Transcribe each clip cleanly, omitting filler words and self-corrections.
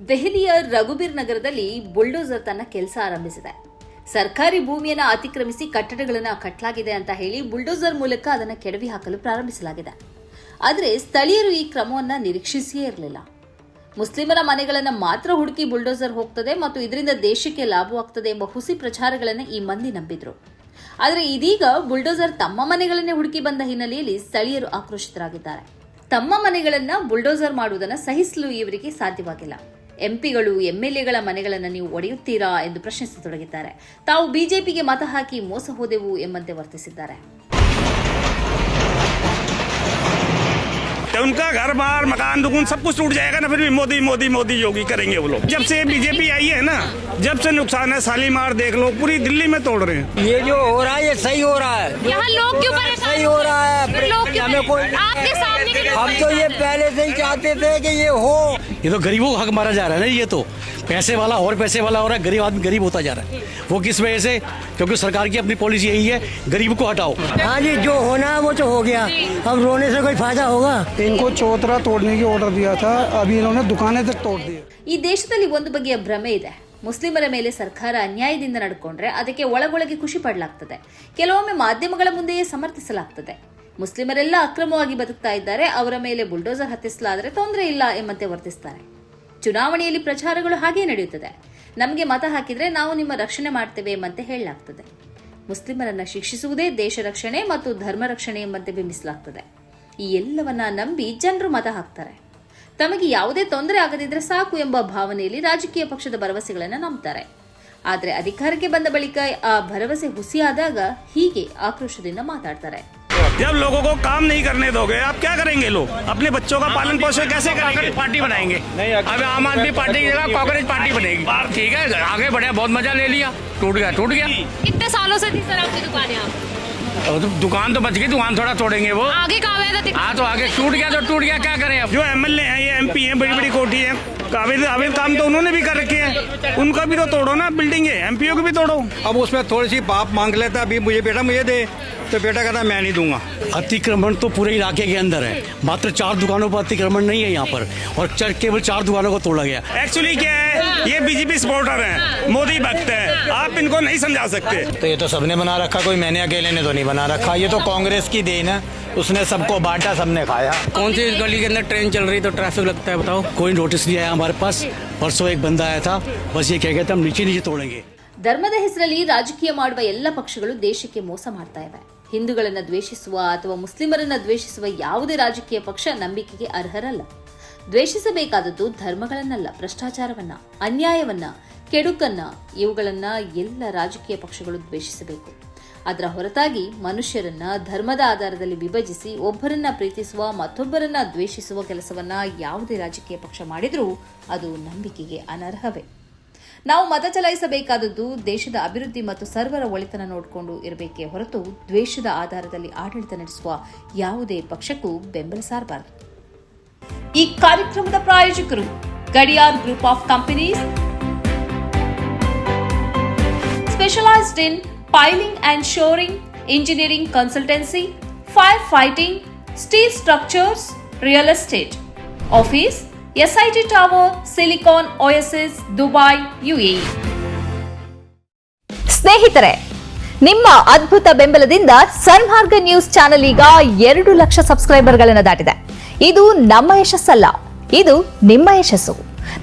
ದೆಹಲಿಯ ರಘುಬೀರ್ ನಗರದಲ್ಲಿ ಬುಲ್ಡೋಸರ್ ತನ್ನ ಕೆಲಸ ಆರಂಭಿಸಿದೆ. ಸರ್ಕಾರಿ ಭೂಮಿಯನ್ನು ಅತಿಕ್ರಮಿಸಿ ಕಟ್ಟಡಗಳನ್ನು ಕಟ್ಟಲಾಗಿದೆ ಅಂತ ಹೇಳಿ ಬುಲ್ಡೋಸರ್ ಮೂಲಕ ಅದನ್ನು ಕೆಡವಿ ಹಾಕಲು ಪ್ರಾರಂಭಿಸಲಾಗಿದೆ. ಆದರೆ ಸ್ಥಳೀಯರು ಈ ಕ್ರಮವನ್ನು ನಿರೀಕ್ಷಿಸಿಯೇ ಇರಲಿಲ್ಲ. ಮುಸ್ಲಿಮರ ಮನೆಗಳನ್ನು ಮಾತ್ರ ಹುಡುಕಿ ಬುಲ್ಡೋಸರ್ ಹೋಗ್ತದೆ ಮತ್ತು ಇದರಿಂದ ದೇಶಕ್ಕೆ ಲಾಭವಾಗ್ತದೆ ಎಂಬ ಹುಸಿ ಪ್ರಚಾರಗಳನ್ನು ಈ ಮಂದಿ ನಂಬಿದ್ರು. ಆದರೆ ಇದೀಗ ಬುಲ್ಡೋಸರ್ ತಮ್ಮ ಮನೆಗಳನ್ನೇ ಹುಡುಕಿ ಬಂದ ಹಿನ್ನೆಲೆಯಲ್ಲಿ ಸ್ಥಳೀಯರು ಆಕ್ರೋಶಿತರಾಗಿದ್ದಾರೆ. ತಮ್ಮ ಮನೆಗಳನ್ನ ಬುಲ್ಡೋಸರ್ ಮಾಡುವುದನ್ನು ಸಹಿಸಲು ಇವರಿಗೆ ಸಾಧ್ಯವಾಗಿಲ್ಲ. ಎಂಪಿಗಳು ಎಂಎಲ್ಎಗಳ ಮನೆಗಳನ್ನು ನೀವು ಒಡೆಯುತ್ತೀರಾ ಎಂದು ಪ್ರಶ್ನಿಸತೊಡಗಿದ್ದಾರೆ. ತಾವು ಬಿಜೆಪಿಗೆ ಮತ ಹಾಕಿ ಮೋಸ ಹೋದೆವು ಎಂಬಂತೆ ವರ್ತಿಸಿದ್ದಾರೆ. उनका घर बार मकान दुकान सब कुछ टूट जाएगा ना, फिर भी मोदी मोदी मोदी योगी करेंगे वो लोग। जब से बीजेपी आई है ना, जब से नुकसान है। शालीमार देख लो, पूरी दिल्ली में तोड़ रहे हैं। ये जो हो रहा है ये सही हो रहा है। यहाँ लोग क्यों परेशान? सही हो रहा है। हमें कोई आपके सामने हम तो ये पहले से ही चाहते थे कि ये हो। ये तो गरीबों का हक मारा जा रहा है ना। ये तो पैसे वाला और पैसे वाला हो रहा है, गरीब आदमी गरीब होता जा रहा है। वो किस वजह से? क्योंकि सरकार की अपनी पॉलिसी यही है, गरीब को हटाओ। हाँ जी, जो होना है वो तो हो गया, अब रोने से कोई फायदा होगा? इनको चौतरा तोड़ने की ऑर्डर दिया था, अभी इन्होंने दुकानें तक तोड़ दी। ಈ ದೇಶದಲ್ಲಿ ಒಂದು ಬಗೆಯ ಭ್ರಮೆ ಇದೆ. ಮುಸ್ಲಿಮರ ಮೇಲೆ ಸರ್ಕಾರ ಅನ್ಯಾಯದಿಂದ ನಡ್ಕೊಂಡ್ರೆ ಅದಕ್ಕೆ ಒಳಗೊಳಗೆ ಖುಷಿ ಪಡಲಾಗ್ತದೆ. ಕೆಲವೊಮ್ಮೆ ಮಾಧ್ಯಮಗಳ ಮುಂದೆಯೇ ಸಮರ್ಥಿಸಲಾಗ್ತದೆ. ಮುಸ್ಲಿಮರೆಲ್ಲ ಅಕ್ರಮವಾಗಿ ಬದುಕ್ತಾ ಇದ್ದಾರೆ, ಅವರ ಮೇಲೆ ಬುಲ್ಡೋಸರ್ ಹತ್ತಿಸಲಾದರೆ ತೊಂದರೆ ಇಲ್ಲ ಎಂಬಂತೆ ವರ್ತಿಸ್ತಾರೆ. ಚುನಾವಣೆಯಲ್ಲಿ ಪ್ರಚಾರಗಳು ಹಾಗೇ ನಡೆಯುತ್ತದೆ. ನಮಗೆ ಮತ ಹಾಕಿದ್ರೆ ನಾವು ನಿಮ್ಮ ರಕ್ಷಣೆ ಮಾಡ್ತೇವೆ ಎಂಬಂತೆ ಹೇಳಲಾಗ್ತದೆ. ಮುಸ್ಲಿಮರನ್ನ ಶಿಕ್ಷಿಸುವುದೇ ದೇಶ ರಕ್ಷಣೆ ಮತ್ತು ಧರ್ಮ ರಕ್ಷಣೆ ಎಂಬಂತೆ ಬಿಂಬಿಸಲಾಗ್ತದೆ. ಈ ಎಲ್ಲವನ್ನ ನಂಬಿ ಜನರು ಮತ ಹಾಕ್ತಾರೆ. ತಮಗೆ ಯಾವುದೇ ತೊಂದರೆ ಆಗದಿದ್ರೆ ಸಾಕು ಎಂಬ ಭಾವನೆಯಲ್ಲಿ ರಾಜಕೀಯ ಪಕ್ಷದ ಭರವಸೆಗಳನ್ನು ನಂಬ್ತಾರೆ. ಆದರೆ ಅಧಿಕಾರಕ್ಕೆ ಬಂದ ಬಳಿಕ ಆ ಭರವಸೆ ಹುಸಿಯಾದಾಗ ಹೀಗೆ ಆಕ್ರೋಶದಿಂದ ಮಾತಾಡ್ತಾರೆ. जब लोगों को काम नहीं करने दोगे, आप क्या करेंगे? लोग अपने बच्चों का पालन पोषण कैसे करेंगे? पार्टी बनाएंगे। अब आम आदमी पार्टी की जगह कांग्रेस पार्टी बनेगी। ठीक है, आगे बढ़े, बहुत मजा ले लिया, टूट गया। कितने सालों से थी सर आपकी दुकान यहाँ? दुकान तो बच गई, दुकान थोड़ा तोड़ेंगे वो। आगे कहाँ गया था? हाँ, तो आगे टूट गया तो टूट गया, क्या करें अब? जो एमएलए हैं, ये एमपी हैं, बड़ी बड़ी कोठी है, काबिल काम तो उन्होंने भी कर रखे हैं। उनका भी तो तोड़ो ना, बिल्डिंग है, एमपीओ को भी तोड़ो। अब उसमें थोड़ी सी बाप मांग लेता, अभी मुझे बेटा मुझे दे, तो बेटा कहता मैं नहीं दूंगा। अतिक्रमण तो पूरे इलाके के अंदर है, मात्र 4 दुकानों पर अतिक्रमण नहीं है यहाँ पर, और केवल 4 दुकानों को तोड़ा गया। एक्चुअली क्या है, ये बीजेपी सपोर्टर हैं, मोदी भक्त है, आप इनको नहीं समझा सकते। तो ये तो सबने बना रखा, कोई मैंने अकेले ने तो नहीं बना रखा। ये तो कांग्रेस की देन है, उसने सबको बांटा, सबने खाया। कौन सी गली के अंदर ट्रेन चल रही तो ट्रैफिक लगता है, बताओ? कोई नोटिस नहीं आया हमारे पास। परसों एक बंदा आया था, बस ये कह गए थे हम नीचे नीचे तोड़ेंगे। ಧರ್ಮದ ಹೆಸರಲ್ಲಿ ರಾಜಕೀಯ ಮಾಡುವ ಎಲ್ಲ ಪಕ್ಷಗಳು ದೇಶಕ್ಕೆ ಮೋಸ ಮಾಡ್ತಾ ಇವೆ. ಹಿಂದೂಗಳನ್ನು ದ್ವೇಷಿಸುವ ಅಥವಾ ಮುಸ್ಲಿಮರನ್ನ ದ್ವೇಷಿಸುವ ಯಾವುದೇ ರಾಜಕೀಯ ಪಕ್ಷ ನಂಬಿಕೆಗೆ ಅರ್ಹರಲ್ಲ. ದ್ವೇಷಿಸಬೇಕಾದದ್ದು ಧರ್ಮಗಳನ್ನಲ್ಲ, ಭ್ರಷ್ಟಾಚಾರವನ್ನ, ಅನ್ಯಾಯವನ್ನ, ಕೆಡುಕನ್ನ, ಇವುಗಳನ್ನ ಎಲ್ಲ ರಾಜಕೀಯ ಪಕ್ಷಗಳು ದ್ವೇಷಿಸಬೇಕು. ಅದರ ಹೊರತಾಗಿ ಮನುಷ್ಯರನ್ನ ಧರ್ಮದ ಆಧಾರದಲ್ಲಿ ವಿಭಜಿಸಿ ಒಬ್ಬರನ್ನ ಪ್ರೀತಿಸುವ ಮತ್ತೊಬ್ಬರನ್ನ ದ್ವೇಷಿಸುವ ಕೆಲಸವನ್ನ ಯಾವುದೇ ರಾಜಕೀಯ ಪಕ್ಷ ಮಾಡಿದ್ರೂ ಅದು ನಂಬಿಕೆಗೆ ಅನರ್ಹವೇ. ನಾವು ಮತ ಚಲಾಯಿಸಬೇಕಾದದ್ದು ದೇಶದ ಅಭಿವೃದ್ಧಿ ಮತ್ತು ಸರ್ವರ ಒಳಿತನ ನೋಡಿಕೊಂಡು ಇರಬೇಕೇ ಹೊರತು ದ್ವೇಷದ ಆಧಾರದಲ್ಲಿ ಆಡಳಿತ ನಡೆಸುವ ಯಾವುದೇ ಪಕ್ಷಕ್ಕೂ ಬೆಂಬಲ ಸಾರಬಾರದು. ಈ ಕಾರ್ಯಕ್ರಮದ ಪ್ರಾಯೋಜಕರು Gadiyar group of companies, specialised in piling and shoring, engineering consultancy, fire fighting, steel structures, real estate. Office, SIT Tower, Silicon Oasis, Dubai, UAE. ಸ್ನೇಹಿತರೆ, ನಿಮ್ಮ ಅದ್ಭುತ ಬೆಂಬಲದಿಂದ ಸನ್ಮಾರ್ಗ ನ್ಯೂಸ್ ಚಾನೆಲ್ ಈಗ 2 ಲಕ್ಷ ಸಬ್ಸ್ಕ್ರೈಬರ್ಗಳನ್ನು ದಾಟಿದೆ. ಇದು ನಮ್ಮ ಯಶಸ್ಸಲ್ಲ, ಇದು ನಿಮ್ಮ ಯಶಸ್ಸು.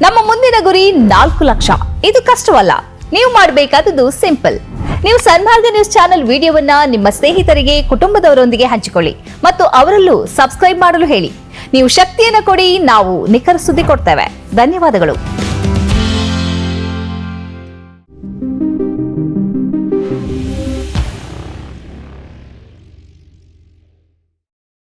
ನಮ್ಮ ಮುಂದಿನ ಗುರಿ 4 ಲಕ್ಷ. ಇದು ಕಷ್ಟವಲ್ಲ. ನೀವು ಮಾಡಬೇಕಾದದ್ದು ಸಿಂಪಲ್. ನೀವು ಸನ್ಮಾರ್ಗ ನ್ಯೂಸ್ ಚಾನೆಲ್ ವಿಡಿಯೋವನ್ನ ನಿಮ್ಮ ಸ್ನೇಹಿತರಿಗೆ, ಕುಟುಂಬದವರೊಂದಿಗೆ ಹಂಚಿಕೊಳ್ಳಿ ಮತ್ತು ಅವರಲ್ಲೂ ಸಬ್ಸ್ಕ್ರೈಬ್ ಮಾಡಲು ಹೇಳಿ. ನೀವು ಶಕ್ತಿಯನ್ನು ಕೊಡಿ, ನಾವು ನಿಖರ ಸುದ್ದಿ ಕೊಡ್ತೇವೆ. ಧನ್ಯವಾದಗಳು.